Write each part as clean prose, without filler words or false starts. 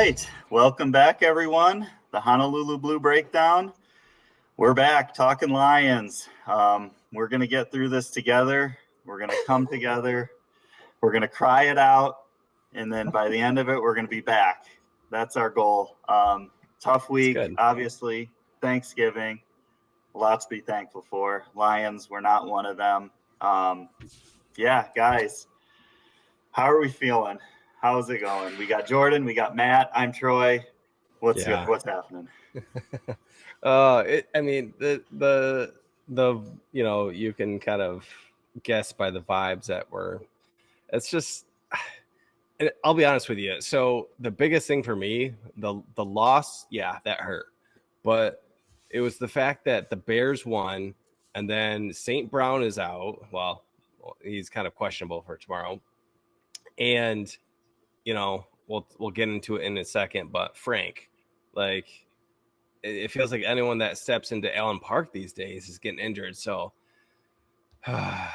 right. Welcome back, everyone. The Honolulu Blue Breakdown. We're back talking Lions. We're going to get through this together. We're going to come together. We're going to cry it out. And then by the end of it, we're going to be back. That's our goal. Tough week, obviously. Thanksgiving. Lots to be thankful for. Lions, we're not one of them. Yeah, guys, how are we feeling? How's it going? We got Jordan, we got Matt. I'm Troy. What's happening? The you can kind of guess by the vibes that it's just, I'll be honest with you. So the biggest thing for me, the loss, that hurt, but it was the fact that the Bears won, and then St. Brown is out. Well, he's kind of questionable for tomorrow, and we'll get into it in a second. But Frank, like, it feels like anyone that steps into Allen Park these days is getting injured. So, I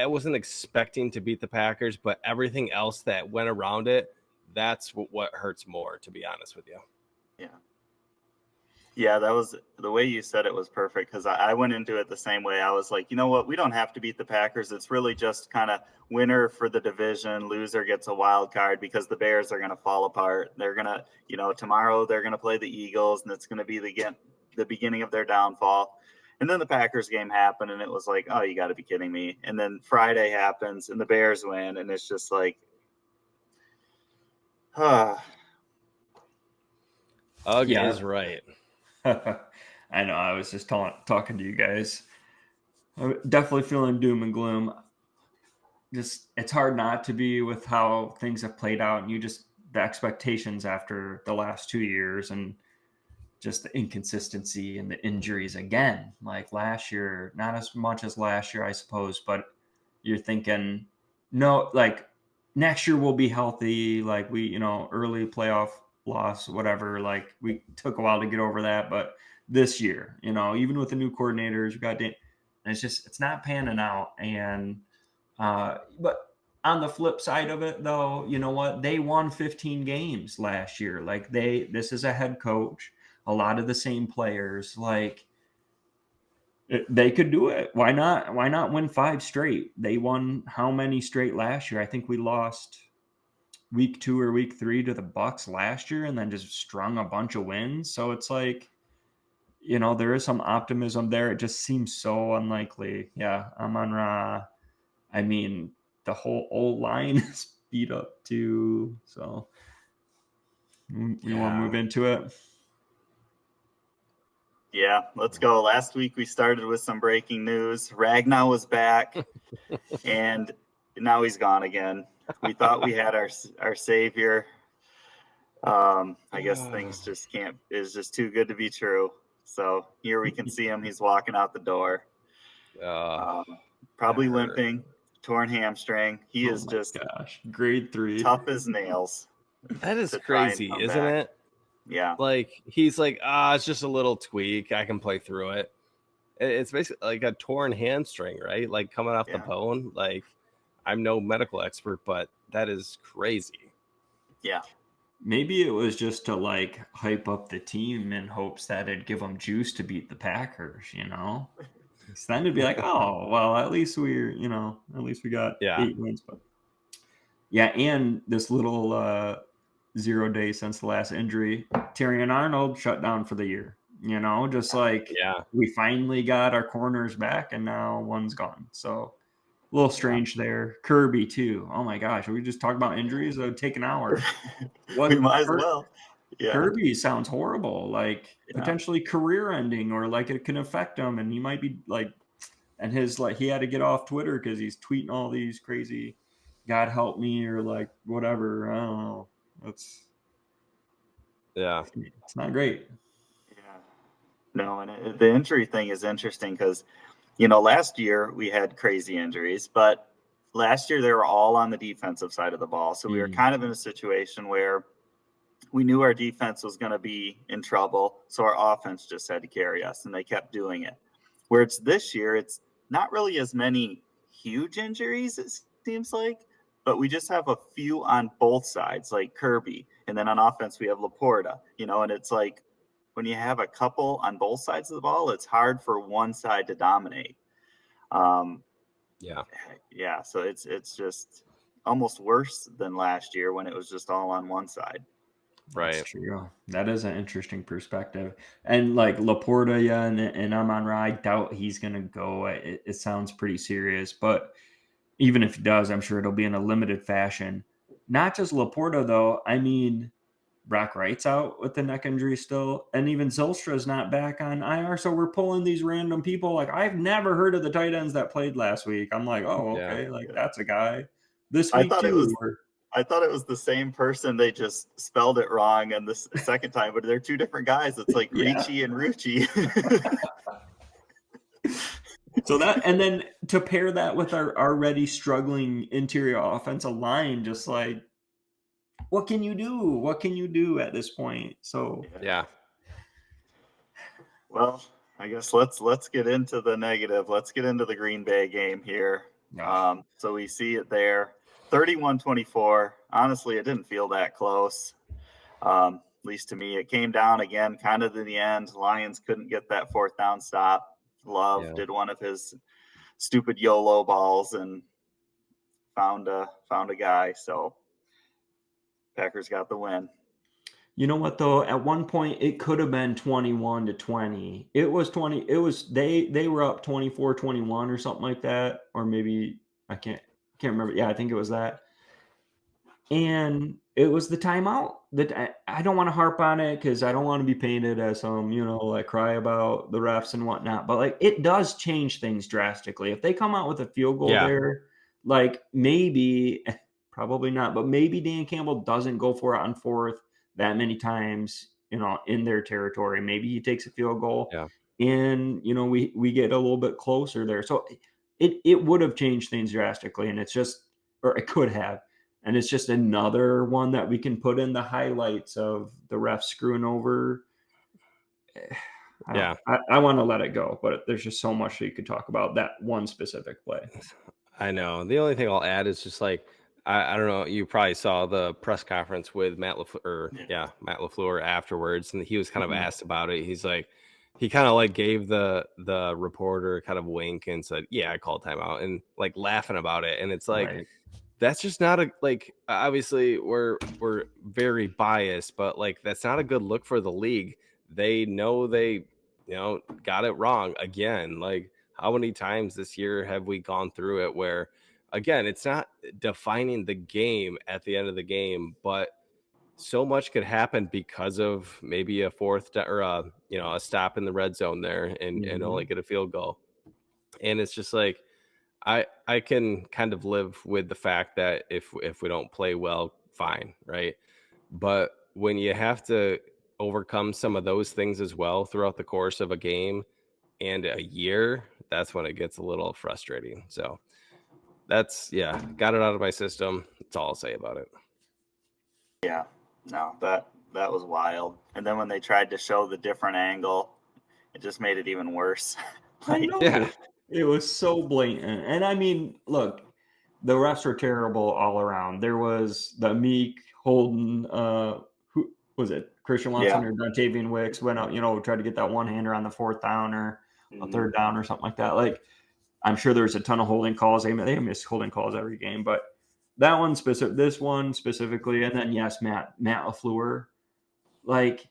wasn't expecting to beat the Packers, but everything else that went around it, that's what hurts more, to be honest with you. Yeah, that was the way you said it was perfect, because I went into it the same way. I was like, you know what? We don't have to beat the Packers. It's really just kind of winner for the division, loser gets a wild card, because the Bears are going to fall apart. They're going to, tomorrow they're going to play the Eagles, and it's going to be the beginning of their downfall. And then the Packers game happened, and it was like, oh, you got to be kidding me. And then Friday happens, and the Bears win, and it's just like, Ugg is right. I know. I was just talking to you guys. I'm definitely feeling doom and gloom. Just, it's hard not to be with how things have played out, and the expectations after the last 2 years, and just the inconsistency and the injuries again. Like last year, not as much as last year, I suppose, but you're thinking, no, like next year we'll be healthy. Like early playoff loss, whatever. Like we took a while to get over that, but this year, even with the new coordinators, we got it's not panning out. And but on the flip side of it, though, you know what? They won 15 games last year. Like this is a head coach, a lot of the same players. Like they could do it. Why not? Why not win 5 straight? They won how many straight last year? I think we lost week 2 or week 3 to the Bucs last year, and then just strung a bunch of wins. So it's like, there is some optimism there. It just seems so unlikely. Yeah, Amon-Ra. I mean, the whole old line is beat up too. So we want to move into it. Yeah, let's go. Last week we started with some breaking news. Ragnar was back, and now he's gone again. We thought we had our savior. I guess things just is just too good to be true. So here we can see him. He's walking out the door. Probably limping, torn hamstring. He is just grade 3, tough as nails. That is crazy, isn't it? Yeah. Like he's like, it's just a little tweak. I can play through it. It's basically like a torn hamstring, right? Like coming off the bone. Like, I'm no medical expert, but that is crazy. Yeah. Maybe it was just to like hype up the team in hopes that it'd give them juice to beat the Packers, So then it'd be like, oh, well, at least we got 8 wins. But yeah, and this little 0 days since the last injury, Terrion Arnold shut down for the year. We finally got our corners back, and now one's gone. So a little strange there. Kirby too. Oh my gosh, we just talked about injuries. It would take an hour. We might as well. Yeah. Kirby sounds horrible, like potentially career ending, or like it can affect him, and he might be like, and he had to get off Twitter because he's tweeting all these crazy, God help me, or like whatever. I don't know. It's not great. Yeah. No, and the injury thing is interesting because, last year we had crazy injuries, but last year they were all on the defensive side of the ball. So we were kind of in a situation where we knew our defense was going to be in trouble. So our offense just had to carry us, and they kept doing it. Where it's this year, it's not really as many huge injuries, it seems like, but we just have a few on both sides, like Kirby. And then on offense, we have Laporta, and it's like when you have a couple on both sides of the ball, it's hard for one side to dominate. Yeah. So it's just almost worse than last year when it was just all on one side. Right. That's true. That is an interesting perspective. And like Laporta, yeah, and Amon-Ra, I doubt he's going to go. It sounds pretty serious, but even if he does, I'm sure it'll be in a limited fashion. Not just Laporta, though. I mean, Brock Wright's out with the neck injury still, and even Zylstra's not back on IR. So we're pulling these random people. Like, I've never heard of the tight ends that played last week. I'm like, oh, okay, that's a guy. This week I thought it was the same person. They just spelled it wrong and the second time, but they're two different guys. It's like Ricci and Rucci. So that, and then to pair that with our already struggling interior offensive line, just like, what can you do? What can you do at this point? So yeah. Well, I guess let's get into the negative. Let's get into the Green Bay game here. So we see it there, 31-24. Honestly, it didn't feel that close. At least to me, it came down again, kind of in the end. Lions couldn't get that fourth down stop. Love did one of his stupid YOLO balls and found a guy. So Packers got the win. You know what though? At one point, it could have been 21-20. It was 20. It was they were up 24-21 or something like that, or maybe I can't remember. Yeah, I think it was that. And it was the timeout that I don't want to harp on it because I don't want to be painted as some, like cry about the refs and whatnot. But like it does change things drastically. If they come out with a field goal there, like maybe, probably not, but maybe Dan Campbell doesn't go for it on fourth that many times, in their territory. Maybe he takes a field goal and, we get a little bit closer there. So it would have changed things drastically. And it's just, or it could have. And it's just another one that we can put in the highlights of the refs screwing over. I want to let it go, but there's just so much that you could talk about that one specific play. I know. The only thing I'll add is just like, I don't know, you probably saw the press conference with Matt LaFleur afterwards, and he was kind of asked about it. He's like, he kind of like gave the reporter kind of a wink and said, yeah, I called timeout, and like laughing about it. And it's like, that's just not obviously we're very biased, but like, that's not a good look for the league. They know they, got it wrong again. Like, how many times this year have we gone through it where, again, it's not defining the game at the end of the game, but so much could happen because of maybe a fourth or a stop in the red zone there and only get a field goal. And it's just like, I can kind of live with the fact that if we don't play well, fine, right? But when you have to overcome some of those things as well throughout the course of a game and a year, that's when it gets a little frustrating. So that's, got it out of my system. That's all I'll say about it. Yeah, no, that was wild. And then when they tried to show the different angle, it just made it even worse. I know. It was so blatant. And I mean, look, the refs were terrible all around. There was the Meek, Holden, who was it? Christian Watson or Dontavian Wicks went out, tried to get that one-hander on the fourth down or a third down or something like that. Like, I'm sure there's a ton of holding calls. They miss holding calls every game, but that one this one specifically, and then Matt LaFleur, like,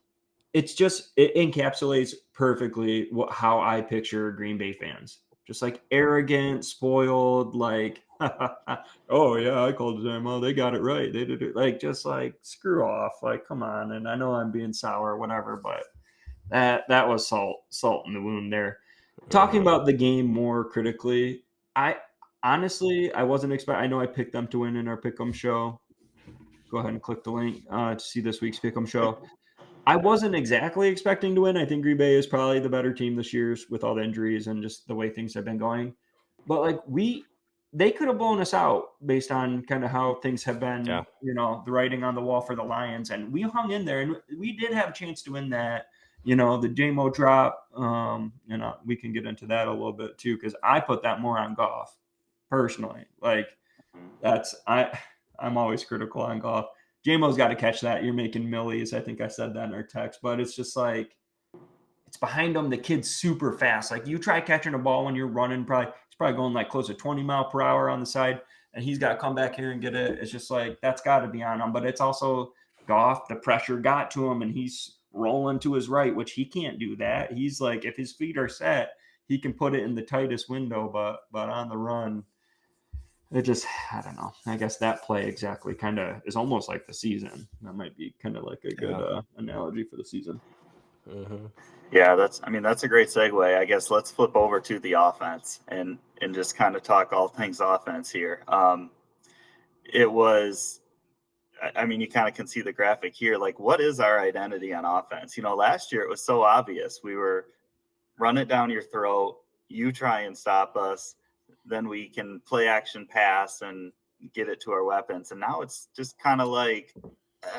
it's just, it encapsulates perfectly how I picture Green Bay fans. Just like arrogant, spoiled, like, oh yeah, I called them. Oh, they got it right. They did it. Like, just like, screw off. Like, come on. And I know I'm being sour or whatever, but that was salt in the wound there. Talking about the game more critically, I wasn't expecting. I know I picked them to win in our Pick'em show. Go ahead and click the link to see this week's Pick'em show. I wasn't exactly expecting to win. I think Green Bay is probably the better team this year with all the injuries and just the way things have been going. But like they could have blown us out based on kind of how things have been, the writing on the wall for the Lions. And we hung in there and we did have a chance to win that. The J-Mo drop, we can get into that a little bit too, because I put that more on Goff personally. Like, I'm always critical on Goff. JMO's got to catch that. You're making millies. I think I said that in our text, but it's just like, it's behind him. The kid's super fast. Like you try catching a ball when you're running, he's probably going like close to 20 mile per hour on the side, and he's got to come back here and get it. It's just like, that's got to be on him. But it's also Goff. The pressure got to him, and he's rolling to his right, which he can't do that. He's like, if his feet are set, he can put it in the tightest window, but on the run, it just, I don't know. I guess that play exactly kind of is almost like the season. That might be kind of like a good analogy for the season. Mm-hmm. Yeah, that's a great segue. I guess let's flip over to the offense and just kind of talk all things offense here. It was, I mean, you kind of can see the graphic here. Like, what is our identity on offense? You know, last year it was so obvious. We were run it down your throat. You try and stop us. Then we can play action pass and get it to our weapons. And now it's just kind of like,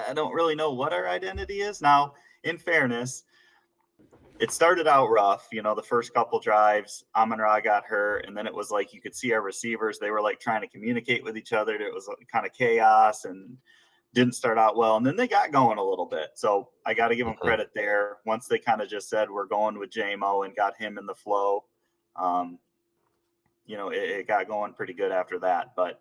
I don't really know what our identity is. Now, in fairness, it started out rough, you know, the first couple drives, Amon-Ra got hurt, and then it was like you could see our receivers, they were like trying to communicate with each other. It was kind of chaos and didn't start out well, and then they got going a little bit. So I got to give them credit there. Once they kind of just said, we're going with JMO and got him in the flow, you know, it got going pretty good after that. But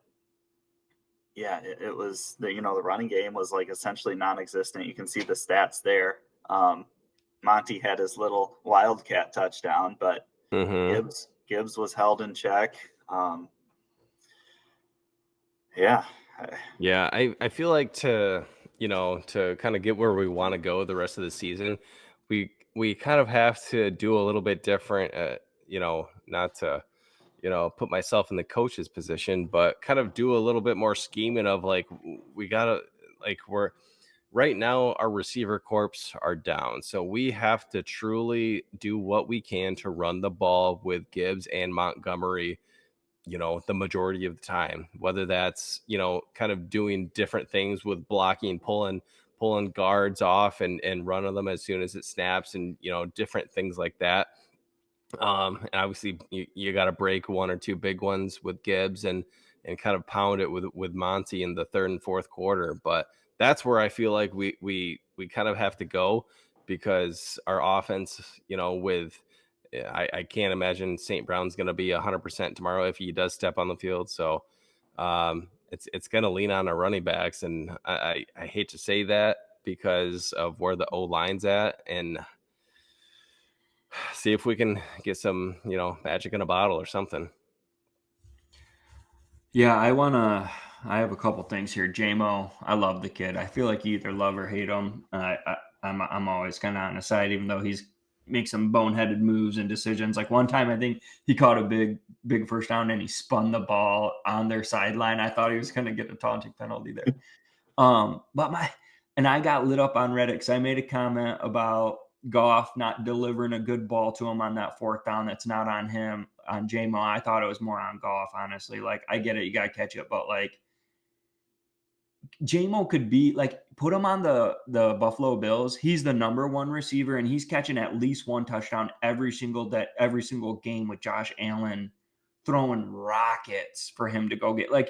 yeah, it was, the running game was like essentially non-existent. You can see the stats there. Monty had his little wildcat touchdown, but Gibbs was held in check. Yeah. I feel like to kind of get where we want to go the rest of the season, we kind of have to do a little bit different, not to, put myself in the coach's position, but kind of do a little bit more scheming of like, we gotta, like, right now our receiver corps are down. So we have to truly do what we can to run the ball with Gibbs and Montgomery, the majority of the time, whether that's, kind of doing different things with blocking, pulling guards off and running them as soon as it snaps, and, different things like that. And obviously you got to break one or two big ones with Gibbs and kind of pound it with Monty in the third and fourth quarter. But that's where I feel like we kind of have to go, because our offense, I can't imagine St. Brown's going to be 100% tomorrow if he does step on the field. So it's going to lean on our running backs. And I hate to say that because of where the O-line's at, and see if we can get some, magic in a bottle or something. Yeah, I have a couple things here. JMO, I love the kid. I feel like you either love or hate him. I'm always kind of on his side, even though he's makes some boneheaded moves and decisions. Like one time, I think he caught a big first down and he spun the ball on their sideline. I thought he was going to get a taunting penalty there. And I got lit up on Reddit because I made a comment about Goff not delivering a good ball to him on that fourth down. That's not on him, on JMO. I thought it was more on Goff, honestly. Like, I get it, you got to catch it, but like, JMO could be like, put him on the Buffalo Bills. He's the number one receiver, and he's catching at least one touchdown every single game, with Josh Allen throwing rockets for him to go get. Like,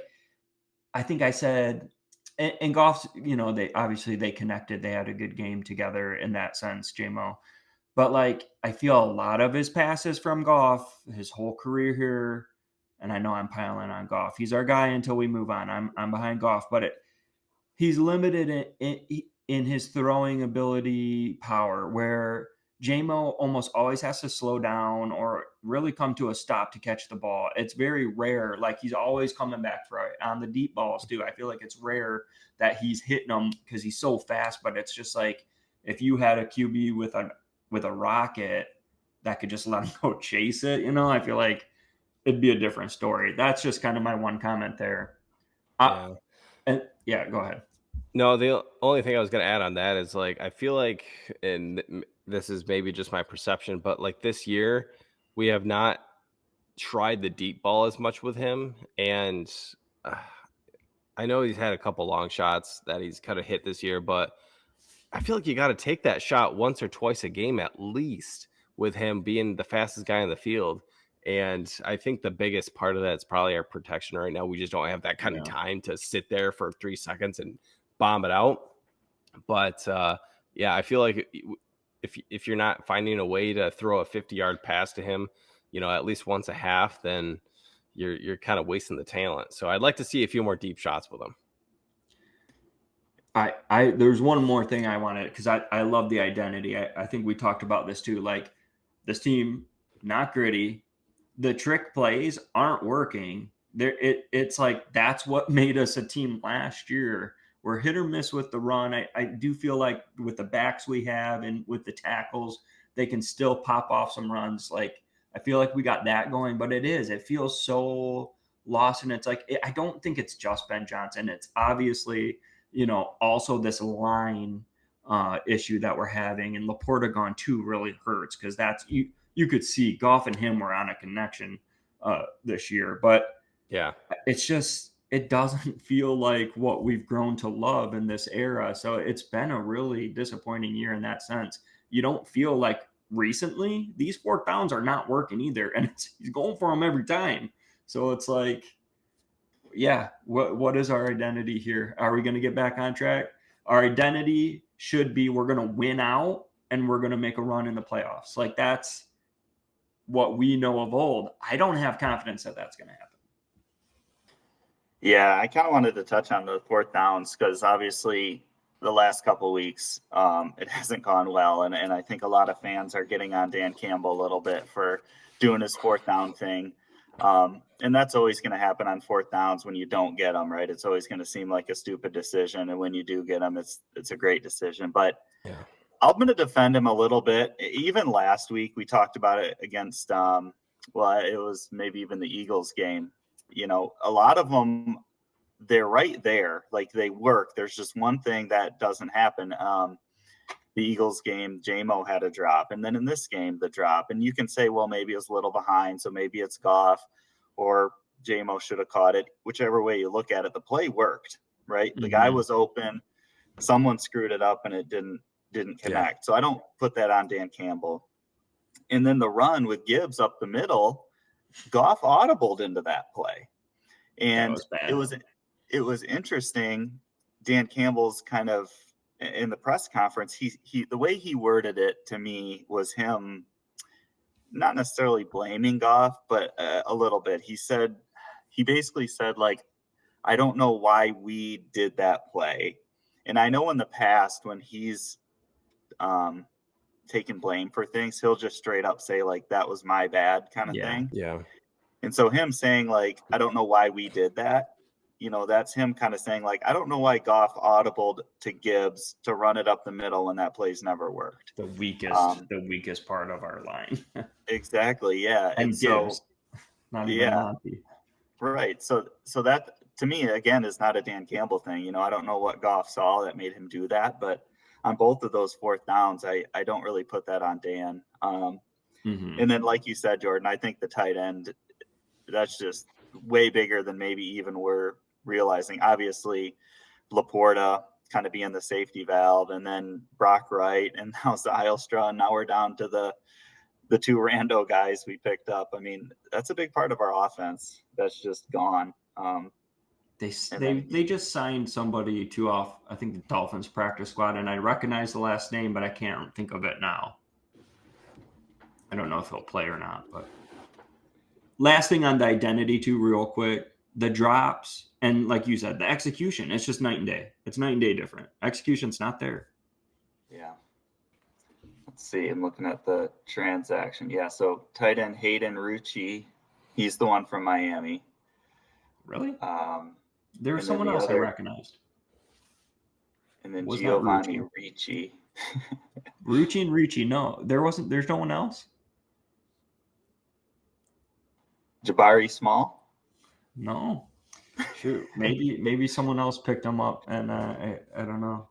I think I said, and Goff's, they connected. They had a good game together in that sense, JMO. But like, I feel a lot of his passes from Goff, his whole career here, and I know I'm piling on Goff. He's our guy until we move on. I'm behind Goff, but he's limited in his throwing ability power, where JMO almost always has to slow down or really come to a stop to catch the ball. It's very rare. Like, he's always coming back for it on the deep balls too. I feel like it's rare that he's hitting them because he's so fast, but it's just like, if you had a QB with a rocket that could just let him go chase it, I feel like it'd be a different story. That's just kind of my one comment there. Go ahead. No, the only thing I was going to add on that is, like, I feel like, and this is maybe just my perception, but like this year we have not tried the deep ball as much with him. And I know he's had a couple long shots that he's kind of hit this year, but I feel like you got to take that shot once or twice a game at least, with him being the fastest guy in the field. And I think the biggest part of that is probably our protection right now. We just don't have that kind of time to sit there for 3 seconds and bomb it out. But yeah, I feel like if you're not finding a way to throw a 50-yard pass to him, at least once a half, then you're kind of wasting the talent. So I'd like to see a few more deep shots with him. There's one more thing I wanted, because I love the identity. I think we talked about this too. Like, this team, not gritty. The trick plays aren't working. It's like that's what made us a team last year. We're hit or miss with the run. I do feel like with the backs we have and with the tackles, they can still pop off some runs. Like, I feel like we got that going, but it feels so lost. And it's like, I don't think it's just Ben Johnson. It's obviously, also this line issue that we're having, and Laporta gone too really hurts, because that's you could see Goff and him were on a connection this year, but yeah, it's just, it doesn't feel like what we've grown to love in this era. So it's been a really disappointing year in that sense. You don't feel like recently these 4th downs are not working either, and he's going for them every time. So it's like, yeah, what is our identity here? Are we going to get back on track? Our identity should be, we're going to win out and we're going to make a run in the playoffs. Like, that's what we know of old. I don't have confidence that that's going to happen. Yeah, I kind of wanted to touch on the 4th downs, because obviously the last couple of weeks it hasn't gone well, and I think a lot of fans are getting on Dan Campbell a little bit for doing his 4th down thing. And that's always going to happen on 4th downs when you don't get them, right? It's always going to seem like a stupid decision, and when you do get them, it's a great decision. But yeah, I'm going to defend him a little bit. Even last week we talked about it against it was maybe even the Eagles game. A lot of them, they're right there, like they work. There's just one thing that doesn't happen. The Eagles game, J-Mo had a drop, and then in this game, the drop. And you can say, well, maybe it's a little behind, so maybe it's Goff, or J-Mo should have caught it. Whichever way you look at it, the play worked, right? Mm-hmm. The guy was open, someone screwed it up, and it didn't connect. Yeah. So I don't put that on Dan Campbell. And then the run with Gibbs up the middle, Goff audibled into that play, and it was interesting. Dan Campbell's kind of, in the press conference, he the way he worded it to me was him not necessarily blaming Goff, but a little bit. He basically said, like, I don't know why we did that play. And I know in the past when he's taken blame for things, he'll just straight up say, like, that was my bad kind of thing. Yeah. And so him saying, like, I don't know why we did that, that's him kind of saying, like, I don't know why Goff audibled to Gibbs to run it up the middle when that play's never worked. The weakest part of our line. Exactly. Yeah. And Gibbs, so, not even Monty. Right. So that, to me, again, is not a Dan Campbell thing. I don't know what Goff saw that made him do that, but on both of those 4th downs, I don't really put that on Dan. And then, like you said, Jordan, I think the tight end, that's just way bigger than maybe even we're realizing. Obviously, Laporta kind of being the safety valve, and then Brock Wright, and now Zylstra, and now we're down to the 2 rando guys we picked up. I mean, that's a big part of our offense that's just gone. They just signed somebody off, I think, the Dolphins practice squad, and I recognize the last name, but I can't think of it now. I don't know if he'll play or not. But last thing on the identity too, real quick, the drops, and like you said, the execution, it's just night and day. It's night and day different. Execution's not there. Yeah. Let's see. I'm looking at the transaction. Yeah. So tight end Hayden Rucci, he's the one from Miami. Really? There was someone else I recognized. And then Giovanni Ricci. Rucci and Ricci. No, there's no one else. Jabari Small? No. Shoot. Maybe someone else picked him up, and I don't know.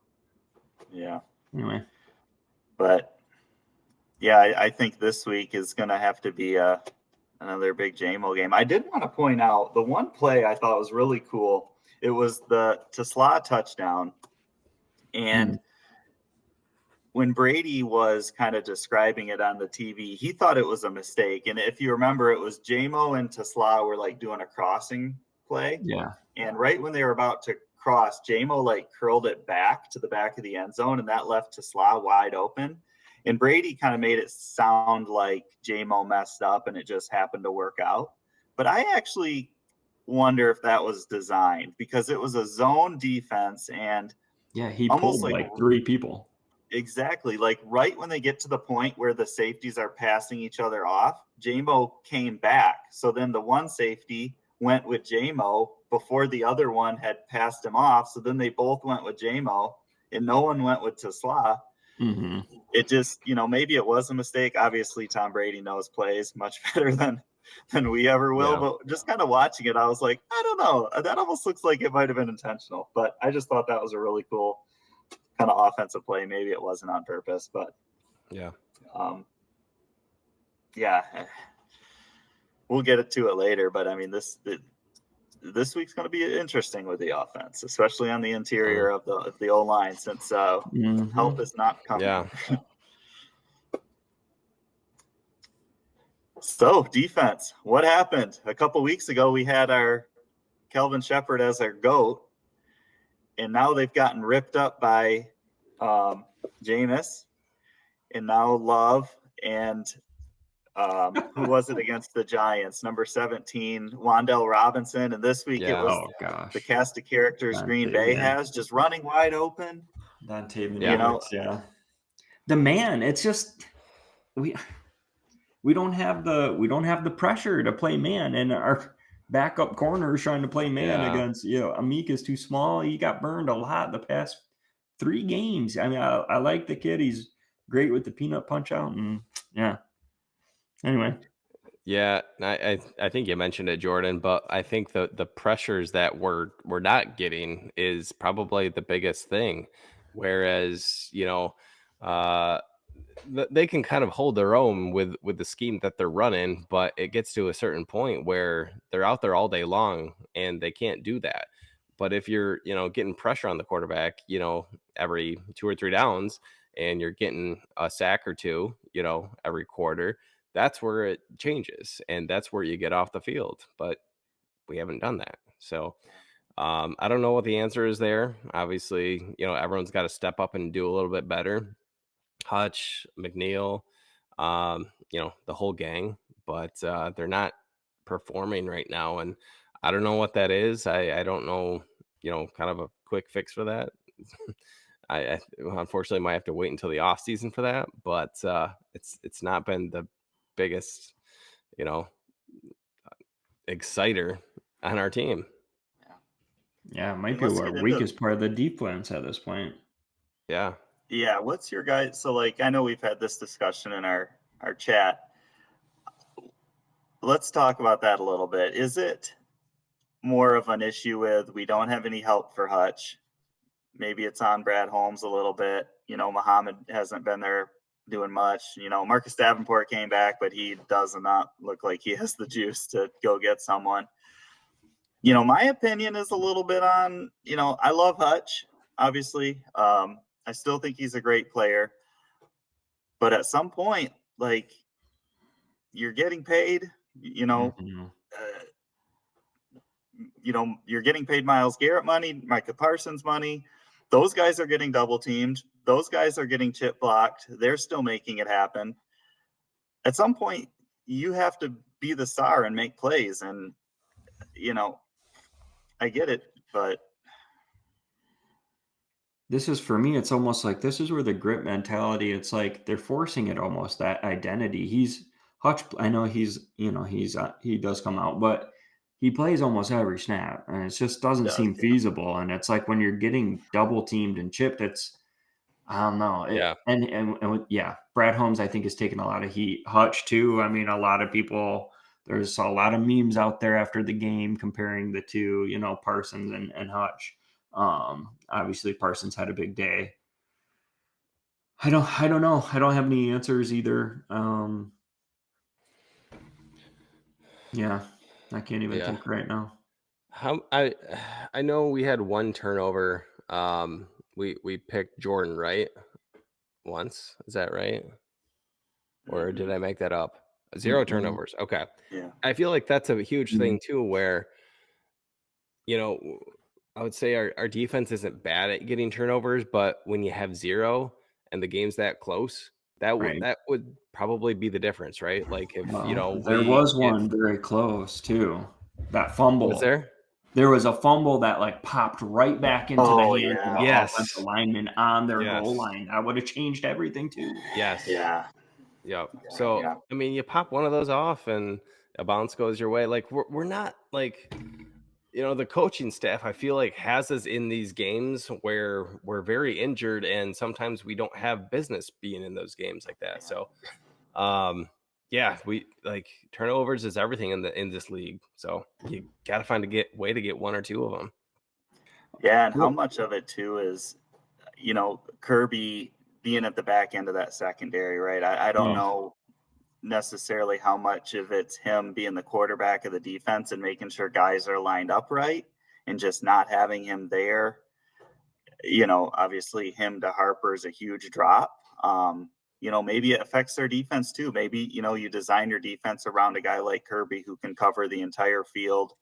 Yeah. Anyway. But yeah, I think this week is gonna have to be another big J-Mo game. I did want to point out the one play I thought was really cool. It was the Tesla touchdown. And when Brady was kind of describing it on the TV, he thought it was a mistake. And if you remember, it was J-Mo and Tesla were like doing a crossing play. Yeah. And right when they were about to cross, JMO like curled it back to the back of the end zone, and that left Tesla wide open. And Brady kind of made it sound like JMO messed up and it just happened to work out. But I actually wonder if that was designed, because it was a zone defense, and Yeah, he almost pulled like like 3 people. exactly, like right when they get to the point where the safeties are passing each other off, JMO came back. So then the one safety went with JMO before the other one had passed him off. So then they both went with JMO, and no one went with Tesla. Mm-hmm. It just, maybe it was a mistake. Obviously, Tom Brady knows plays much better than we ever will. Yeah. But just kind of watching it, I was like, I don't know. That almost looks like it might have been intentional. But I just thought that was a really cool kind of offensive play. Maybe it wasn't on purpose, but Yeah. Yeah, we'll get to it later. But I mean, this week's going to be interesting with the offense, especially on the interior of the O line, since help is not coming. Yeah. So defense, what happened? A couple weeks ago, we had our Kelvin Shepherd as our GOAT, and now they've gotten ripped up by Jameis, and now Love, and who was it against the Giants? Number 17, Wan'Dale Robinson. And this week it was the cast of characters Green Bay has just running wide open. Yeah. The man, it's just we don't have the pressure to play man, and our backup corner is trying to play man against Amik is too small. He got burned a lot the past 3 games. I mean, I like the kid. He's great with the peanut punch out, and anyway. Yeah, I think you mentioned it, Jordan, but I think the pressures that we're not getting is probably the biggest thing. Whereas, they can kind of hold their own with the scheme that they're running, but it gets to a certain point where they're out there all day long and they can't do that. But if you're, getting pressure on the quarterback, every 2 or 3 downs, and you're getting a sack or 2, every quarter, that's where it changes, and that's where you get off the field. But we haven't done that. So I don't know what the answer is there. Obviously, everyone's got to step up and do a little bit better. Hutch, McNeil, the whole gang, but they're not performing right now. And I don't know what that is. I don't know, kind of a quick fix for that. I unfortunately might have to wait until the off season for that, but it's not been the biggest, exciter on our team. Yeah, it might be our weakest part of the defense at this point. Yeah. Yeah, what's your guys? So, I know we've had this discussion in our chat. Let's talk about that a little bit. Is it more of an issue with we don't have any help for Hutch? Maybe it's on Brad Holmes a little bit. Muhammad hasn't been there doing much. Marcus Davenport came back, but he does not look like he has the juice to go get someone. My opinion is a little bit on, I love Hutch, obviously. I still think he's a great player. But at some point, you're getting paid, you're getting paid Myles Garrett money, Micah Parsons money. Those guys are getting double teamed. Those guys are getting chip blocked. They're still making it happen. At some point, you have to be the star and make plays. And, I get it, but this is, for me, it's almost like this is where the grit mentality, it's like they're forcing it almost, that identity. Hutch, I know he does come out, but he plays almost every snap, and it just doesn't seem feasible. And it's like when you're getting double teamed and chipped, it's, I don't know. And Brad Holmes, I think, has taken a lot of heat. Hutch too. I mean, a lot of people, there's a lot of memes out there after the game comparing the two, Parsons and Hutch. Obviously Parsons had a big day. I don't know. I don't have any answers either. I can't even think right now. I know we had 1 turnover. We picked Jordan, right? Once. Is that right? Or did I make that up? 0 turnovers. Okay. Yeah. I feel like that's a huge thing too, where, I would say our defense isn't bad at getting turnovers, but when you have 0 and the game's that close, Right. that would probably be the difference, right? Like if, you know, Well, there was one very close too. That fumble. Was there? There was a fumble that like popped right back into the hands of the Yes. offensive lineman on their goal Yes. line. That would have changed everything too. Yes. Yeah. Yep. So, Yeah. I mean, you pop one of those off and a bounce goes your way. Like we're not like, you know, the coaching staff, I feel like, has us in these games where we're very injured and sometimes we don't have business being in those games like that. So, yeah, we like turnovers is everything in this league. So you got to find a way to get 1 or 2 of them. Yeah, and how much of it too is, you know, Kirby being at the back end of that secondary, right? I don't know necessarily how much of it's him being the quarterback of the defense and making sure guys are lined up right and just not having him there. You know, obviously him to Harper is a huge drop. You know, maybe it affects their defense too. Maybe, you know, you design your defense around a guy like Kirby who can cover the entire field.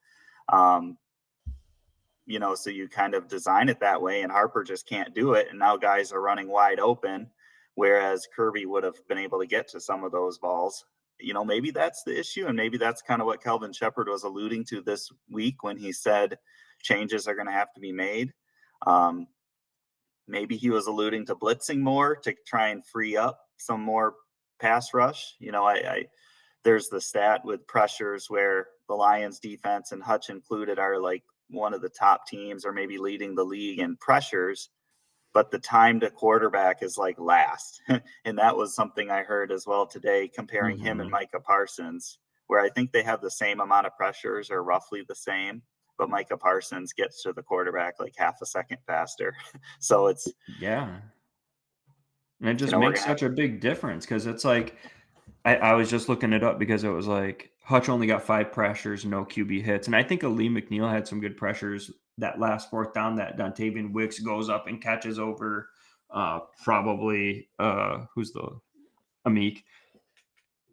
You know, so you kind of design it that way, and Harper just can't do it. And now guys are running wide open, whereas Kirby would have been able to get to some of those balls. You know, maybe that's the issue. And maybe that's kind of what Kelvin Shepard was alluding to this week when he said changes are going to have to be made. Maybe he was alluding to blitzing more to try and free up some more pass rush. You know, there's the stat with pressures where the Lions defense, and Hutch included, are like one of the top teams or maybe leading the league in pressures, but the time to quarterback is like last. And that was something I heard as well today, comparing him and Micah Parsons, where I think they have the same amount of pressures or roughly the same, but Micah Parsons gets to the quarterback like half a second faster. So it's, and it just you know, makes such a big difference because it's like I was just looking it up because it was like Hutch only got 5 pressures, no QB hits. And I think Ali McNeil had some good pressures that last 4th down that Dontavian Wicks goes up and catches over probably who's the Amik.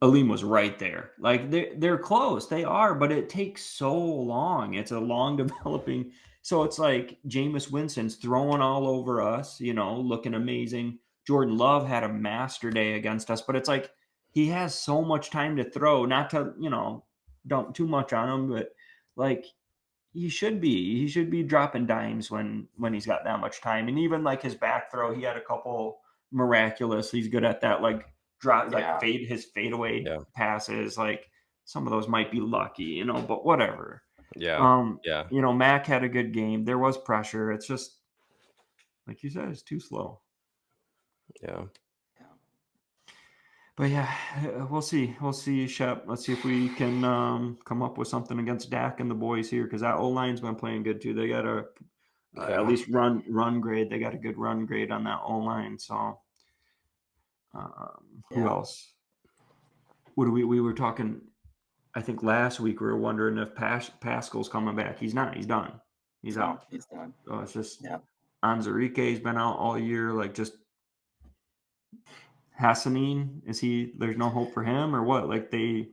Aleem was right there. Like they're close. They are, but it takes so long. It's a long developing. So it's like Jameis Winston's throwing all over us, you know, looking amazing. Jordan Love had a master day against us, but it's like he has so much time to throw, not to, you know, don't too much on him, but like he should be dropping dimes when he's got that much time. And even like his back throw, he had a couple miraculous. He's good at that, like drop, like his fadeaway passes. Like some of those might be lucky, you know, but whatever. Yeah. You know, Mac had a good game. There was pressure. It's just like you said, it's too slow. Yeah. But yeah, we'll see. We'll see, Shep. Let's see if we can come up with something against Dak and the boys here, because that O-line's been playing good too. They got a at least run grade. They got a good run grade on that O-line. So who else? What do we were talking? I think last week we were wondering if Pascal's coming back. He's not. He's done. He's out. He's done. So it's just Anzarique's been out all year. Like just Hassanin, is he? There's no hope for him, or what? Like I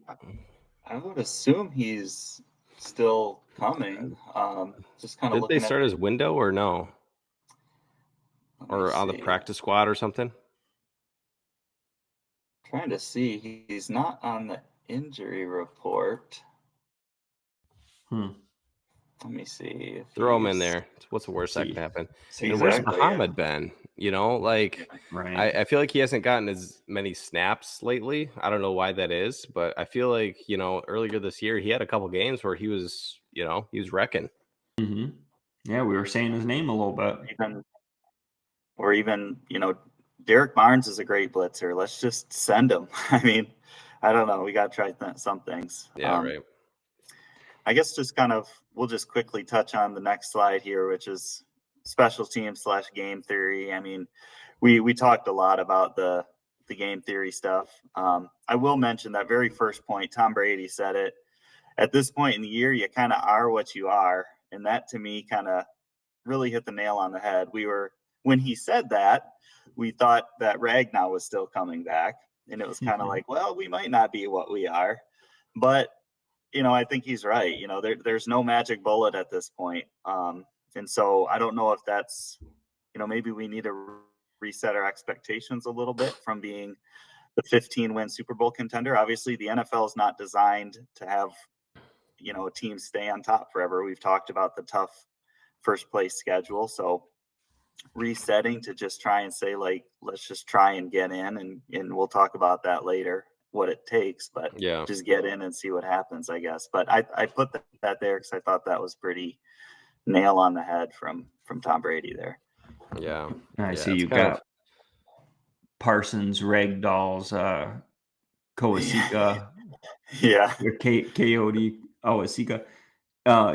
would assume he's still coming. Just kind of. Did they start his window or no? Or on the practice squad or something? Trying to see, he's not on the injury report. Let me see. Throw him in there. What's the worst that can happen? Exactly, and where's Muhammad been? You know, like I feel like he hasn't gotten as many snaps lately. I don't know why that is, but I feel like, you know, earlier this year he had a couple games where he was, you know, he was wrecking. Yeah, we were saying his name a little bit. Even, you know, Derek Barnes is a great blitzer. Let's just send him. I mean, I don't know. We got to try some things. Yeah, right. I guess just kind of, we'll just quickly touch on the next slide here, which is special teams / game theory. I mean, we talked a lot about the game theory stuff. I will mention that very first point, Tom Brady said it. At this point in the year, you kind of are what you are. And that to me kind of really hit the nail on the head. When he said that, we thought that Ragnow was still coming back. And it was kind of like, well, we might not be what we are. But, you know, I think he's right. You know, there's no magic bullet at this point. And so I don't know if that's, maybe we need to reset our expectations a little bit from being the 15-win Super Bowl contender. Obviously, the NFL is not designed to have, a team stay on top forever. We've talked about the tough first place schedule. So resetting to just try and say, like, let's just try and get in, and we'll talk about that later, what it takes, but Yeah. just get in and see what happens, I guess. But I put that there because I thought that was pretty nail on the head from Tom Brady there. Yeah. I Yeah, see it's you kind got Parsons, Ragdolls, Kawasika, Yeah. Coyote, Awasika.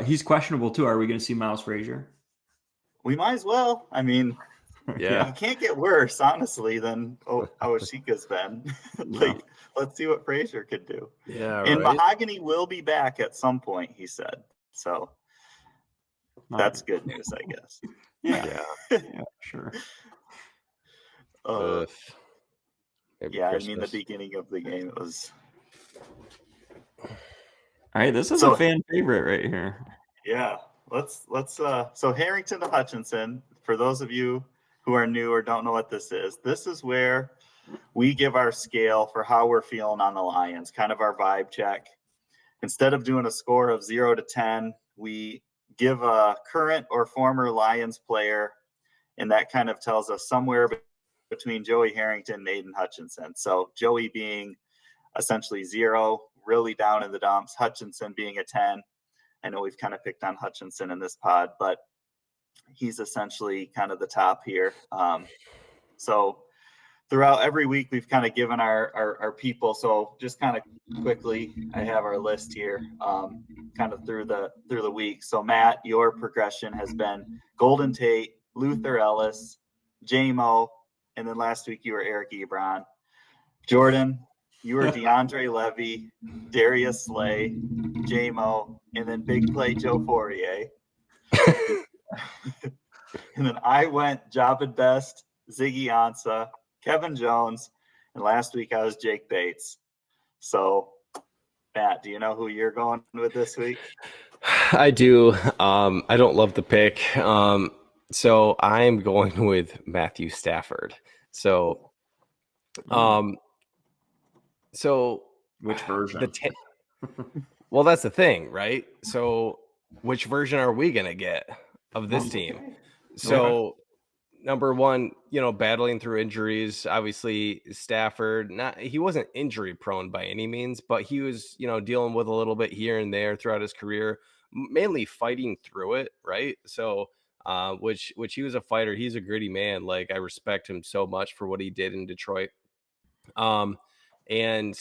He's questionable too. Are we going to see Miles Frazier? We might as well. I mean, Yeah. you can't get worse, honestly, than Awashika's been. Like, let's see what Frazier could do. Yeah, And right. Mahogany will be back at some point, he said. So that's good news, I guess. Yeah. Yeah. Yeah, sure. Ugh. Maybe Yeah, Christmas. I mean, the beginning of the game, it was. All right, this is So- a fan favorite right here. Yeah, let's so Harrington to Hutchinson, for those of you who are new or don't know what this is where we give our scale for how we're feeling on the Lions, kind of our vibe check. Instead of doing a score of 0 to 10, we give a current or former Lions player, and that kind of tells us somewhere between Joey Harrington and Aiden Hutchinson. So Joey being essentially 0, really down in the dumps, Hutchinson being a 10. I know we've kind of picked on Hutchinson in this pod, but he's essentially kind of the top here. So throughout every week, we've kind of given our people. So just kind of quickly, I have our list here, kind of through the week. So Matt, your progression has been Golden Tate, Luther Ellis, J-Mo, and then last week you were Eric Ebron. Jordan, you were DeAndre Levy, Darius Slay, J-Mo, and then big play Joe Fourier. And then I went Jabba Best, Ziggy Ansah, Kevin Jones, and last week I was Jake Bates. So, Matt, do you know who you're going with this week? I do. I don't love the pick. So I'm going with Matthew Stafford. So, Which version? Well, that's the thing, right? So which version are we going to get of this team? So number one, battling through injuries, obviously Stafford, he wasn't injury prone by any means, but he was, dealing with a little bit here and there throughout his career, mainly fighting through it. Right. So, which he was a fighter. He's a gritty man. Like, I respect him so much for what he did in Detroit. And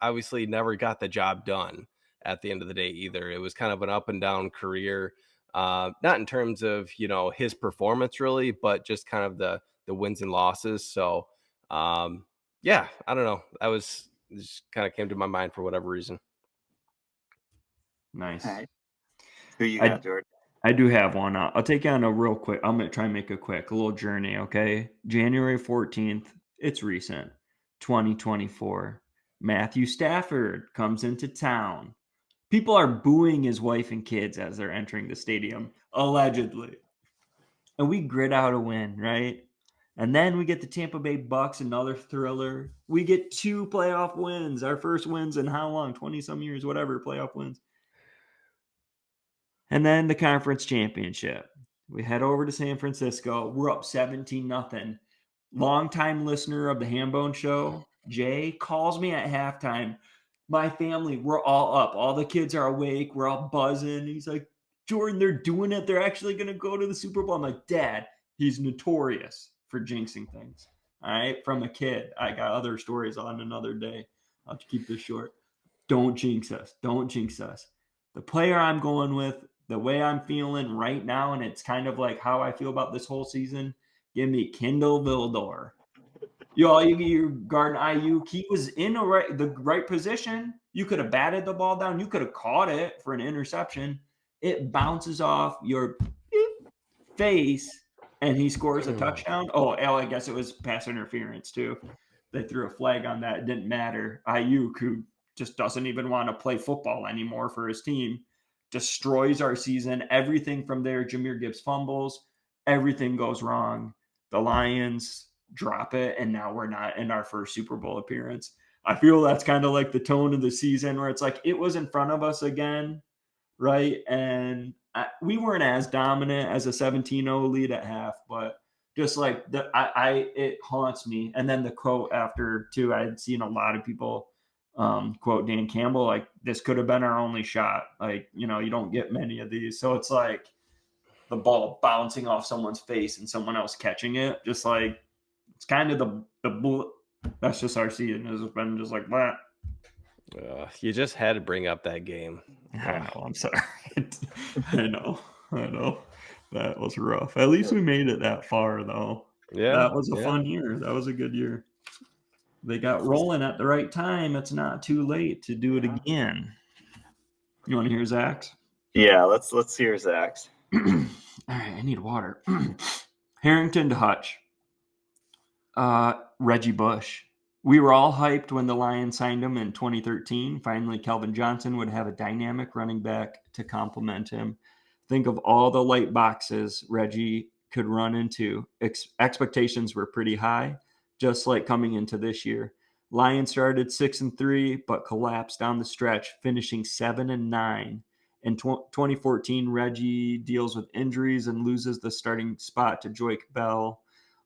obviously never got the job done at the end of the day either. It was kind of an up and down career. Not in terms of, his performance really, but just kind of the wins and losses. So, yeah, I don't know. Just kind of came to my mind for whatever reason. Nice. All right. Who you got, Jordan? I do have one. I'll take you on a real quick. I'm going to try and make it quick, a little journey. Okay. January 14th. It's recent. 2024. Matthew Stafford comes into town. People are booing his wife and kids as they're entering the stadium, allegedly. And we grit out a win, right? And then we get the Tampa Bay Bucks, another thriller. We get 2 playoff wins, our first wins in how long? 20-some years, whatever, playoff wins. And then the conference championship. We head over to San Francisco. We're up 17-0. Longtime listener of the Hambonez show, Jay, calls me at halftime. My family, we're all up. All the kids are awake. We're all buzzing. He's like, Jordan, they're doing it. They're actually going to go to the Super Bowl. I'm like, Dad, he's notorious for jinxing things. All right. From a kid. I got other stories on another day. I'll have to keep this short. Don't jinx us. Don't jinx us. The player I'm going with, the way I'm feeling right now, and it's kind of like how I feel about this whole season, give me Kendall Vildor. You guarding Ayuk. He was in the right position. You could have batted the ball down. You could have caught it for an interception. It bounces off your face, and he scores a touchdown. Oh, I guess it was pass interference too. They threw a flag on that. It didn't matter. Ayuk, who just doesn't even want to play football anymore for his team, destroys our season. Everything from there, Jahmyr Gibbs fumbles, everything goes wrong. The Lions drop it, and now we're not in our first Super Bowl appearance. I feel that's kind of like the tone of the season where it's like it was in front of us again, right? And we weren't as dominant as a 17-0 lead at half, but just like it haunts me. And then the quote after too, I had seen a lot of people quote Dan Campbell, like, this could have been our only shot. Like, you don't get many of these. So it's like the ball bouncing off someone's face and someone else catching it. Just like, it's kind of the that's just our season. Has been just like that. You just had to bring up that game. I know. I'm sorry. I know. That was rough. At least we made it that far, though. Yeah. That was a fun year. That was a good year. They got rolling at the right time. It's not too late to do it again. You want to hear Zach's? Yeah, let's hear Zach's. All right, I need water. Harrington to Hutch. Reggie Bush. We were all hyped when the Lions signed him in 2013. Finally, Kelvin Johnson would have a dynamic running back to complement him. Think of all the light boxes Reggie could run into. Expectations were pretty high, just like coming into this year. Lions started 6-3, but collapsed down the stretch, finishing 7-9. In 2014, Reggie deals with injuries and loses the starting spot to Joique Bell.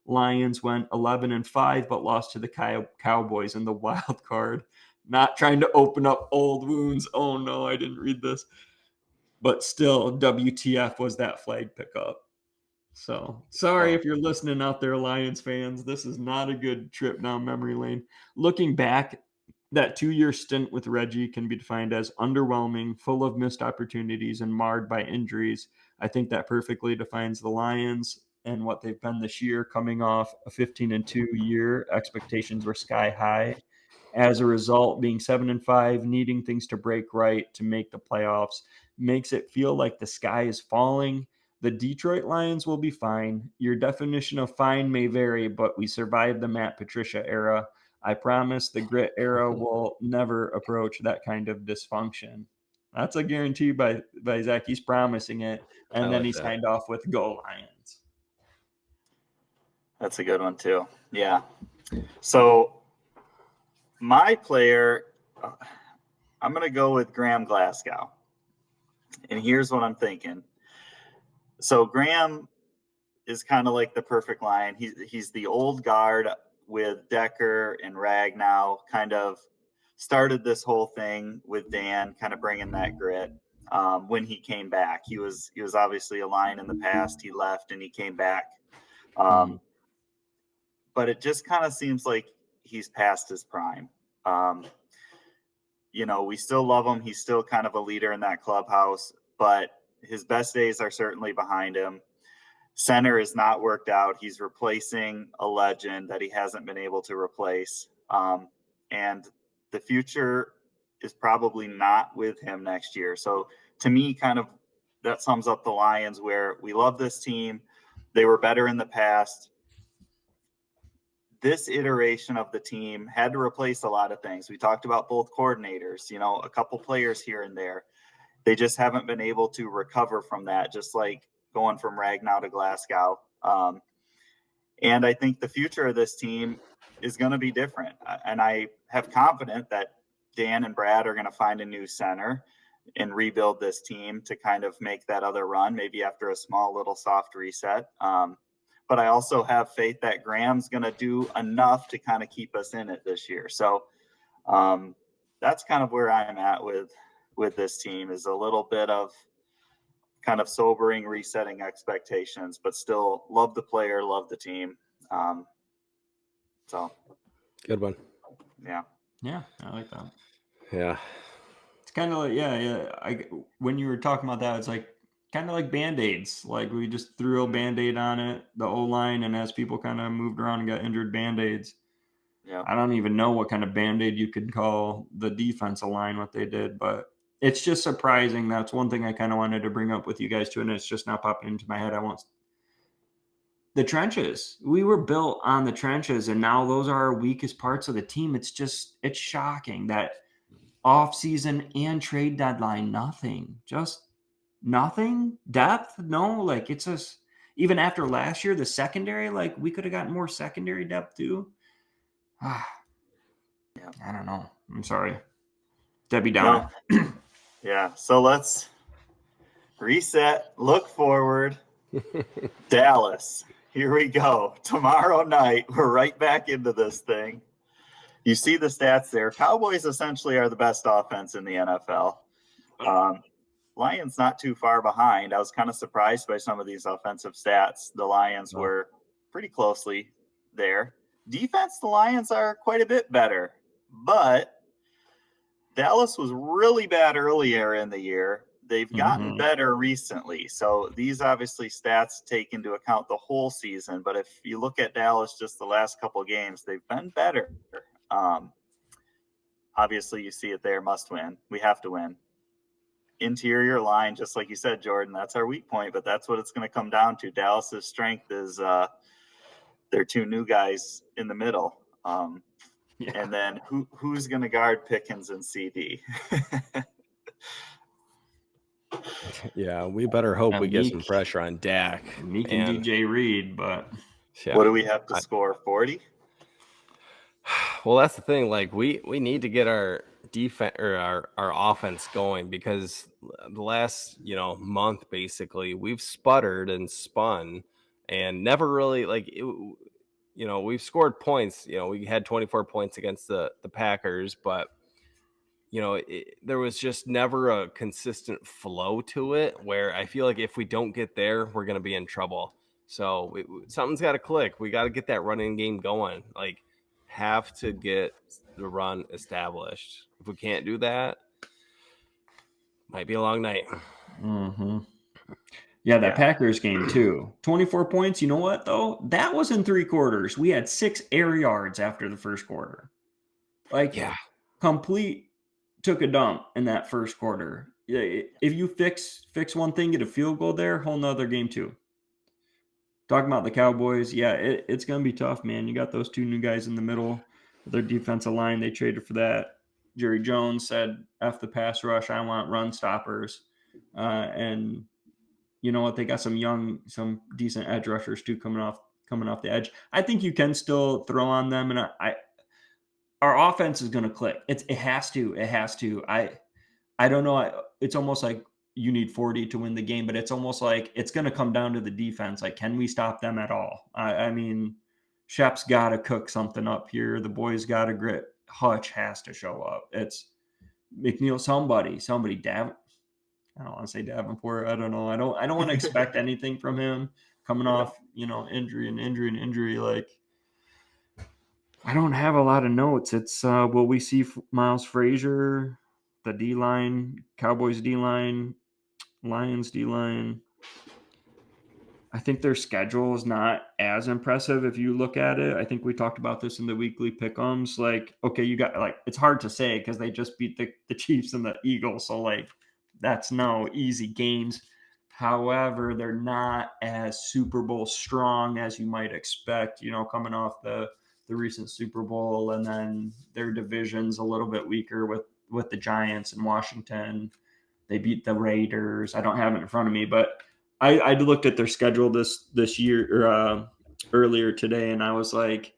Lions went 11-5, but lost to the Cowboys in the wild card. Not trying to open up old wounds. Oh no, I didn't read this. But still, WTF was that flag pickup. So sorry if you're listening out there, Lions fans. This is not a good trip down memory lane. Looking back, that 2-year stint with Reggie can be defined as underwhelming, full of missed opportunities, and marred by injuries. I think that perfectly defines the Lions and what they've been this year, coming off a 15-2 year. Expectations were sky high. As a result, being 7-5, needing things to break right to make the playoffs makes it feel like the sky is falling. The Detroit Lions will be fine. Your definition of fine may vary, but we survived the Matt Patricia era. I promise the grit era will never approach that kind of dysfunction. That's a guarantee by Zach. He's promising it. And then he signed off with Go Lions. That's a good one too. Yeah. So my player, I'm going to go with Graham Glasgow. And here's what I'm thinking. So Graham is kind of like the perfect Lion. He's the old guard with Decker and Ragnow, kind of started this whole thing with Dan, kind of bringing that grit. When he came back, he was obviously a Lion in the past. He left and he came back. But it just kind of seems like he's past his prime. We still love him. He's still kind of a leader in that clubhouse, but his best days are certainly behind him. Center is not worked out. He's replacing a legend that he hasn't been able to replace. And the future is probably not with him next year. So to me, kind of that sums up the Lions, where we love this team. They were better in the past. This iteration of the team had to replace a lot of things. We talked about both coordinators, a couple players here and there. They just haven't been able to recover from that, just like going from Ragnow to Glasgow. And I think the future of this team is going to be different. And I have confidence that Dan and Brad are going to find a new center and rebuild this team to kind of make that other run, maybe after a small little soft reset. But I also have faith that Graham's going to do enough to kind of keep us in it this year. So that's kind of where I'm at with this team, is a little bit of kind of sobering, resetting expectations, but still love the player, love the team. So good one. Yeah. Yeah, I like that. Yeah. It's kind of like, when you were talking about that, it's like kind of like Band-Aids. Like we just threw a Band-Aid on it, the O-line, and as people kind of moved around and got injured, Band-Aids. Yeah. I don't even know what kind of Band-Aid you could call the defensive line, what they did, but it's just surprising. That's one thing I kind of wanted to bring up with you guys too, and it's just not popping into my head. The trenches. We were built on the trenches, and now those are our weakest parts of the team. It's shocking that off-season and trade deadline, nothing. Just nothing depth. No, like it's just even after last year, the secondary, like we could have gotten more secondary depth too. I don't know. I'm sorry, Debbie Downer. No. Yeah. So let's reset, look forward. Dallas. Here we go. Tomorrow night, we're right back into this thing. You see the stats there. Cowboys essentially are the best offense in the NFL. Lions not too far behind. I was kind of surprised by some of these offensive stats. The Lions were pretty closely there. Defense, the Lions are quite a bit better. But Dallas was really bad earlier in the year. They've gotten better recently. So these obviously stats take into account the whole season. But if you look at Dallas just the last couple of games, they've been better. Obviously, you see it there, must win. We have to win. Interior line, just like you said, Jordan, that's our weak point, but that's what it's going to come down to. Dallas's strength is their two new guys in the middle. And then who's going to guard Pickens and CD? Yeah, we better hope we get some pressure on Dak. Meek and DJ Reed, but what do we have to score? 40? Well, that's the thing. Like we need to get our defense or our offense going, because the last month basically we've sputtered and spun and never really we've scored points. We had 24 points against the Packers, but there was just never a consistent flow to it, where I feel like if we don't get there, we're going to be in trouble. So something's got to click. We got to get that running game going. Like, have to get the run established. If we can't do that, might be a long night. Yeah, that Packers game too. 24 points. You know what, though? That was in 3 quarters. We had 6 air yards after the first quarter. Complete took a dump in that first quarter. If you fix one thing, get a field goal there, whole nother game too. Talking about the Cowboys, it's going to be tough, man. You got those 2 new guys in the middle of their defensive line. They traded for that. Jerry Jones said, F the pass rush, I want run stoppers. And you know what? They got some decent edge rushers too coming off the edge. I think you can still throw on them, and our offense is going to click. It has to. I don't know. It's almost like you need 40 to win the game, but it's almost like it's going to come down to the defense. Like, can we stop them at all? I mean, Shep's got to cook something up here. The boys got to grit. Hutch has to show up. It's McNeil, somebody, I don't want to say Davenport. I don't know. I don't want to expect anything from him coming off, injury. Like, I don't have a lot of notes. It's will we see Miles Frazier, the D-line, Cowboys D-line, Lions D-line? I think their schedule is not as impressive if you look at it. I think we talked about this in the weekly pick'ems. Like, okay, you got it's hard to say because they just beat the Chiefs and the Eagles. So that's no easy games. However, they're not as Super Bowl strong as you might expect, coming off the recent Super Bowl, and then their division's a little bit weaker with the Giants and Washington. They beat the Raiders. I don't have it in front of me, but I looked at their schedule this year or earlier today, and I was like,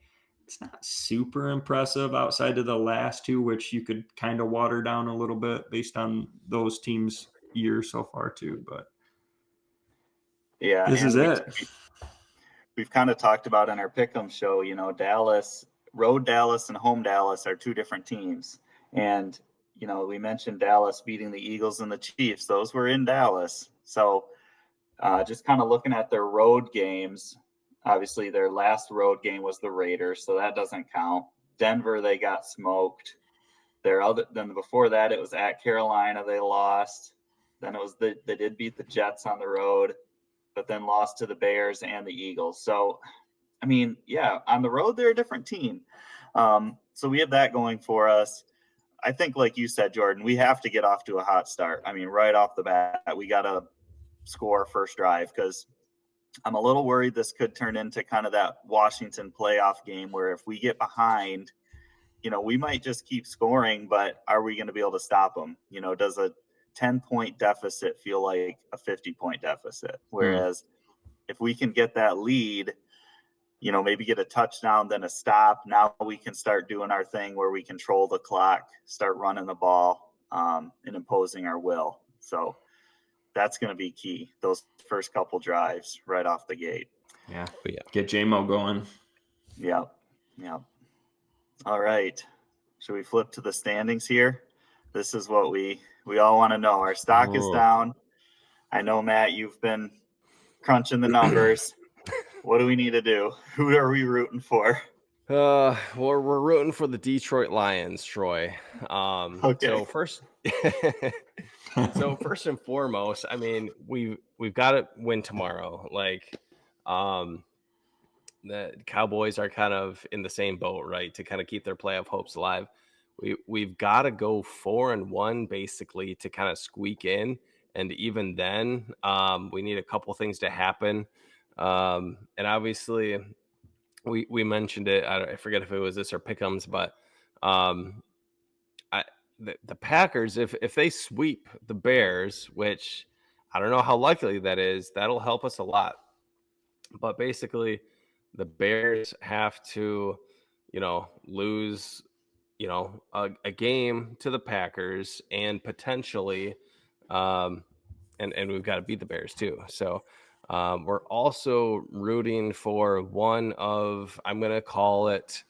it's not super impressive outside of the last 2, which you could kind of water down a little bit based on those teams' years so far too. But this is it. We've kind of talked about in our pick'em show, Dallas, road Dallas and home Dallas are 2 different teams. And, we mentioned Dallas beating the Eagles and the Chiefs. Those were in Dallas. So just kind of looking at their road games, obviously their last road game was the Raiders, so that doesn't count. Denver, they got smoked. Then before that, it was at Carolina, they lost. Then it was they did beat the Jets on the road, but then lost to the Bears and the Eagles. So, I mean, on the road, they're a different team. So we have that going for us. I think, like you said, Jordan, we have to get off to a hot start. I mean, right off the bat, we got to score first drive, because I'm a little worried this could turn into kind of that Washington playoff game where if we get behind, we might just keep scoring, but are we going to be able to stop them? Does a 10-point deficit feel like a 50-point deficit. Whereas if we can get that lead, maybe get a touchdown, then a stop, now we can start doing our thing where we control the clock, start running the ball, and imposing our will. So that's going to be key, those first couple drives right off the gate. Yeah. But yeah. Get J-Mo going. Yep. All right. Should we flip to the standings here? This is what we all want to know. Our stock is down. I know, Matt, you've been crunching the numbers. What do we need to do? Who are we rooting for? We're rooting for the Detroit Lions, Troy. Okay. So first and foremost, I mean, we've got to win tomorrow. Like, the Cowboys are kind of in the same boat, right? To kind of keep their playoff hopes alive. We've got to go 4-1 basically to kind of squeak in. And even then, we need a couple things to happen. And obviously we mentioned it. I forget if it was this or Pick'ems, but the Packers, if they sweep the Bears, which I don't know how likely that is, that'll help us a lot. But basically, the Bears have to, lose, a game to the Packers and potentially, and we've got to beat the Bears too. So we're also rooting for one of, I'm going to call it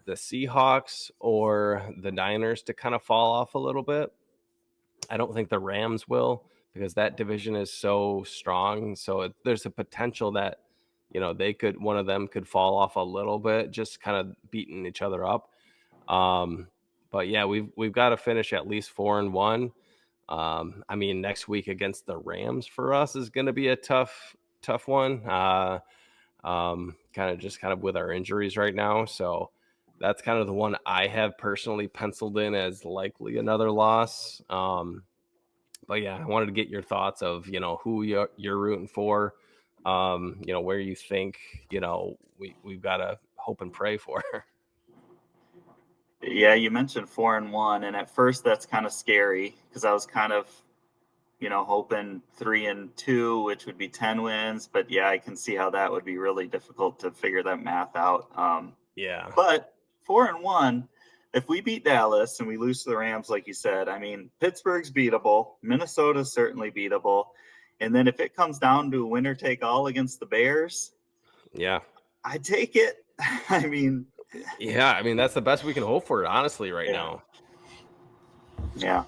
the Seahawks or the Niners to kind of fall off a little bit. I don't think the Rams will, because that division is so strong. So there's a potential that, one of them could fall off a little bit, just kind of beating each other up. But yeah, we've got to finish at least 4-1. I mean, next week against the Rams for us is going to be a tough one. Kind of with our injuries right now. So that's kind of the one I have personally penciled in as likely another loss. But yeah, I wanted to get your thoughts of, who you're rooting for, where you think, we've got to hope and pray for. Yeah, you mentioned 4-1, and at first that's kind of scary because I was kind of, hoping 3-2, which would be 10 wins. But yeah, I can see how that would be really difficult to figure that math out. Yeah. But 4-1, if we beat Dallas and we lose to the Rams, like you said, I mean, Pittsburgh's beatable. Minnesota's certainly beatable. And then if it comes down to a winner take all against the Bears, yeah, I take it. I mean, that's the best we can hope for, honestly, right now. Yeah.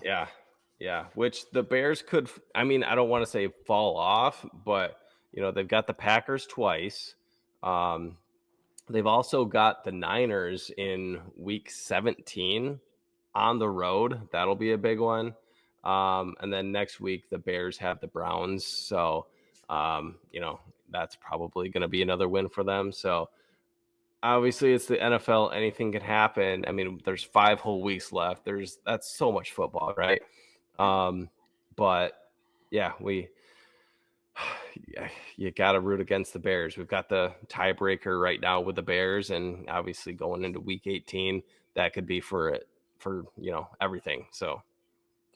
Which the Bears could, I don't want to say fall off, but they've got the Packers twice. They've also got the Niners in week 17 on the road. That'll be a big one. And then next week, the Bears have the Browns. So, that's probably going to be another win for them. So, obviously, it's the NFL. Anything can happen. I mean, there's 5 whole weeks left. That's so much football, right? But, yeah, you got to root against the Bears. We've got the tiebreaker right now with the Bears, and obviously going into week 18, that could be for everything. So,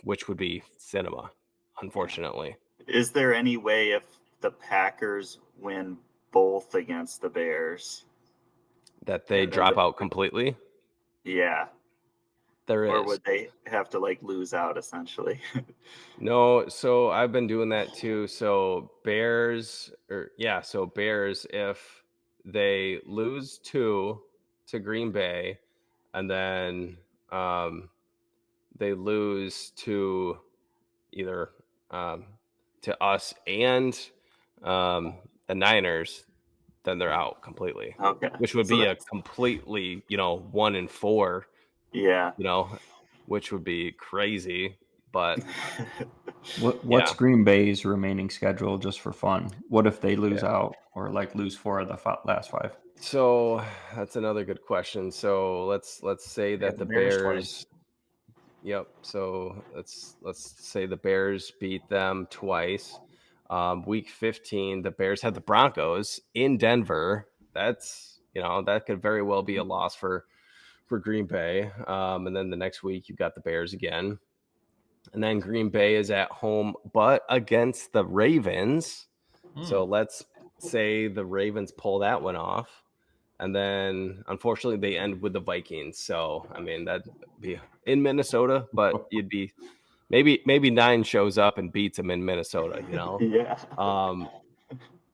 which would be cinema, unfortunately. Is there any way if the Packers win both against the Bears that they drop out completely? Yeah. There is. Or would they have to lose out essentially? No, so I've been doing that too. So Bears, if they lose 2 to Green Bay, and then they lose to either to us and the Niners, then they're out completely. Okay. Which would be a completely, 1-4. Yeah. Which would be crazy. But what's Green Bay's remaining schedule, just for fun? What if they lose out or lose 4 of the last 5? So that's another good question. So let's say that the Bears. Yep. So let's say the Bears beat them twice. Week 15, the Bears had the Broncos in Denver. That's that could very well be a loss for Green Bay. And then the next week you've got the Bears again. And then Green Bay is at home, but against the Ravens. So let's say the Ravens pull that one off. And then, unfortunately, they end with the Vikings. So, I mean, that'd be in Minnesota, but you'd be maybe 9 shows up and beats them in Minnesota, you know? Yeah.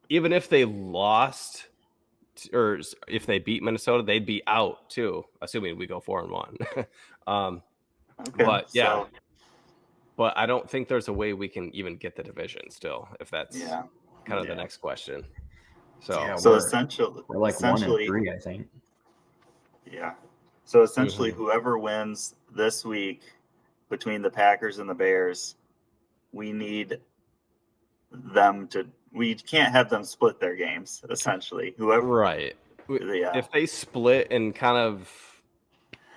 Even if they lost or if they beat Minnesota, they'd be out too, assuming we go 4-1. Okay. But yeah, So, but I don't think there's a way we can even get the division still, if that's yeah. kind of the next question. So, Yeah, So we're like 1 and 3, I think. Yeah. So essentially, whoever wins this week between the Packers and the Bears, we need them to. We can't have them split their games. Essentially, whoever. right. Yeah. If they split and kind of,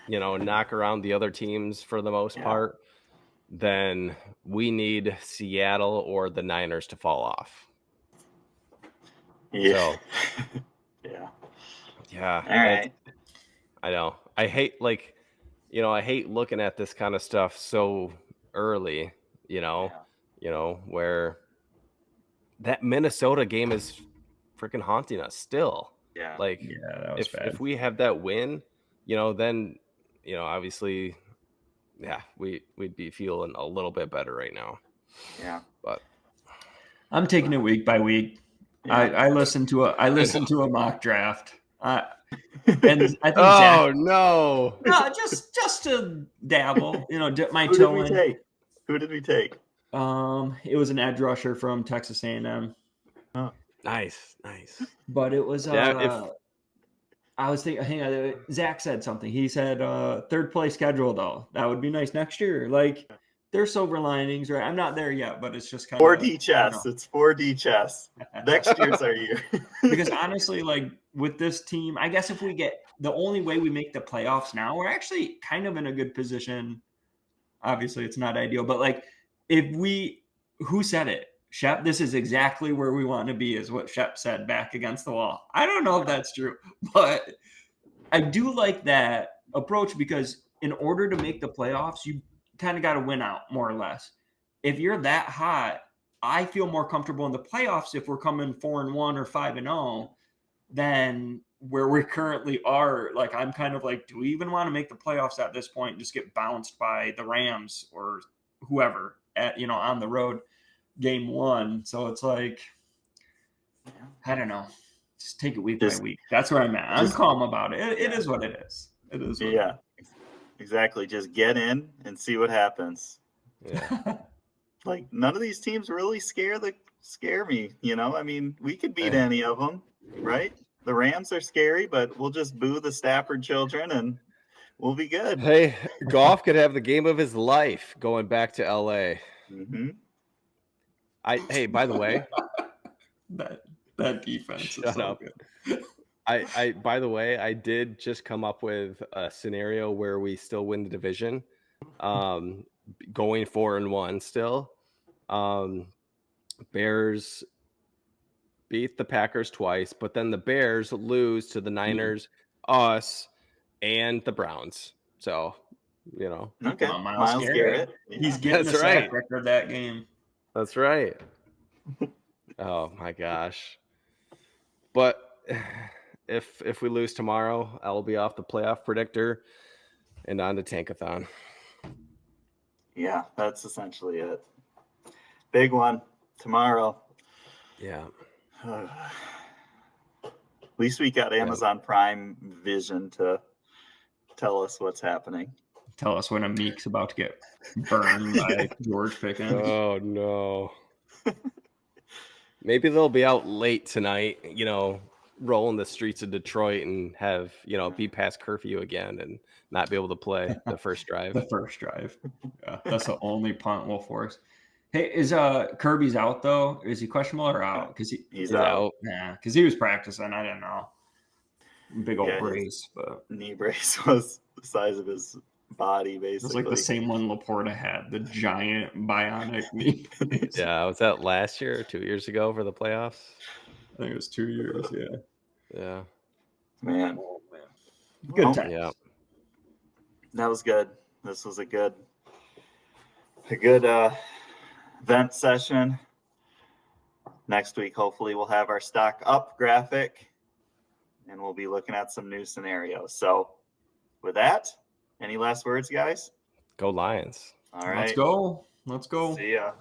knock around the other teams for the most part, then we need Seattle or the Niners to fall off. Yeah. So, yeah. All right. I know. I hate I hate looking at this kind of stuff so early, where that Minnesota game is freaking haunting us still. Yeah. Like, that was bad. If we have that win, then, obviously, we'd be feeling a little bit better right now. Yeah. But I'm taking it week by week. Yeah. I listened to a mock draft. And I think no, just to dabble, dip my Who toe did we in. take? Who did we take? It was an edge rusher from Texas A&M. Oh, nice. But it was I was thinking, hang on, Zach said something. He said third place schedule though. That would be nice next year. Like there's silver linings, right? I'm not there yet, but it's just kind of 4D chess. It's 4D chess. Next year's our year. Because honestly, like with this team, I guess if we get the only way we make the playoffs now, we're actually kind of in a good position. Obviously, it's not ideal, but like who said it? Shep, this is exactly where we want to be, is what Shep said back against the wall. I don't know if that's true, but I do like that approach because in order to make the playoffs, you kind of got to win out more or less. If you're that hot, I feel more comfortable in the playoffs if we're coming 4-1 or 5-0 than where we currently are. Like, I'm kind of like, do we even want to make the playoffs at this point and just get bounced by the Rams or whoever on the road game 1? So it's like, I don't know. Just take it week by week. That's where I'm at. I'm calm about it. It is what it is. It is. Exactly. Just get in and see what happens. Yeah. Like none of these teams really scare me. I mean, we could beat any of them, right? The Rams are scary, but we'll just boo the Stafford children and we'll be good. Hey, Goff could have the game of his life going back to LA. Mm-hmm. Hey, by the way, that defense is so good. By the way, I did just come up with a scenario where we still win the division, going 4-1 still. Bears beat the Packers twice, but then the Bears lose to the Niners, us, and the Browns. So, Okay, Myles Garrett. Yeah. He's getting a sack record that game. That's right. Oh my gosh. But if we lose tomorrow, I'll be off the playoff predictor and on to Tankathon. Yeah, that's essentially it. Big one tomorrow. Yeah. At least we got Amazon Prime Vision to tell us what's happening. Tell us when Amik's about to get burned by George Pickens. Oh no. Maybe they'll be out late tonight, rolling the streets of Detroit and have, be past curfew again and not be able to play the first drive. Yeah, that's the only punt we'll force. Hey, is Kirby's out though? Is he questionable or out? Because he's out. Yeah, because he was practicing. I didn't know. Big old brace, but knee brace was the size of his body, basically. It was like the same one Laporta had, the giant bionic knee brace. Yeah, was that last year or 2 years ago for the playoffs? I think it was 2 years. Yeah. Man. Good time. Yeah. That was good. This was a good a good vent session. Next week, hopefully, we'll have our stock up graphic, and we'll be looking at some new scenarios. So, with that, any last words, guys? Go Lions. All right. Let's go. Let's go. See ya.